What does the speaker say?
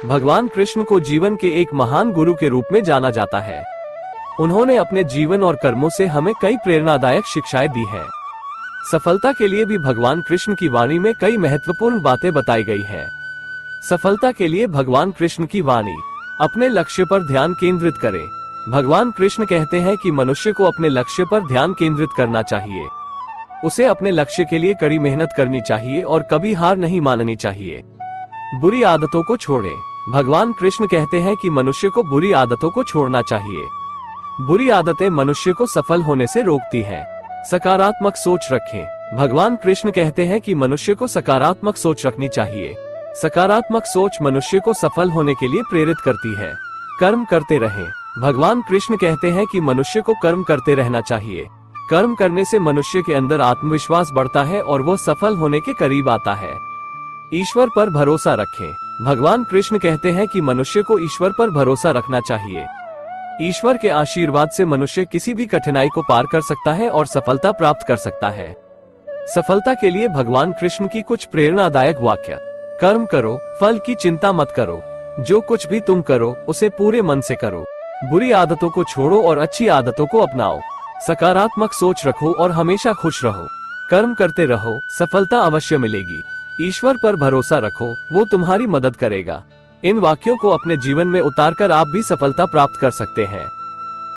भगवान कृष्ण को जीवन के एक महान गुरु के रूप में जाना जाता है। उन्होंने अपने जीवन और कर्मों से हमें कई प्रेरणादायक शिक्षाएं दी हैं। सफलता के लिए भी भगवान कृष्ण की वाणी में कई महत्वपूर्ण बातें बताई गई हैं। सफलता के लिए भगवान कृष्ण की वाणी। अपने लक्ष्य पर ध्यान केंद्रित करें। भगवान कृष्ण कहते हैं कि मनुष्य को अपने लक्ष्य पर ध्यान केंद्रित करना चाहिए। उसे अपने लक्ष्य के लिए कड़ी मेहनत करनी चाहिए और कभी हार नहीं माननी चाहिए। बुरी आदतों को छोड़ें। भगवान कृष्ण कहते हैं कि मनुष्य को बुरी आदतों को छोड़ना चाहिए। बुरी आदतें मनुष्य को सफल होने से रोकती हैं। सकारात्मक सोच रखें। भगवान कृष्ण कहते हैं कि मनुष्य को सकारात्मक सोच रखनी चाहिए। सकारात्मक सोच मनुष्य को सफल होने के लिए प्रेरित करती है। कर्म करते रहें। भगवान कृष्ण कहते हैं कि मनुष्य को कर्म करते रहना चाहिए। कर्म करने से मनुष्य के अंदर आत्मविश्वास बढ़ता है और वह सफल होने के करीब आता है। ईश्वर पर भरोसा रखें। भगवान कृष्ण कहते हैं कि मनुष्य को ईश्वर पर भरोसा रखना चाहिए। ईश्वर के आशीर्वाद से मनुष्य किसी भी कठिनाई को पार कर सकता है और सफलता प्राप्त कर सकता है। सफलता के लिए भगवान कृष्ण की कुछ प्रेरणादायक वाक्य। कर्म करो, फल की चिंता मत करो। जो कुछ भी तुम करो उसे पूरे मन से करो। बुरी आदतों को छोड़ो और अच्छी आदतों को अपनाओ। सकारात्मक सोच रखो और हमेशा खुश रहो। कर्म करते रहो, सफलता अवश्य मिलेगी। ईश्वर पर भरोसा रखो, वो तुम्हारी मदद करेगा। इन वाक्यों को अपने जीवन में उतारकर आप भी सफलता प्राप्त कर सकते हैं।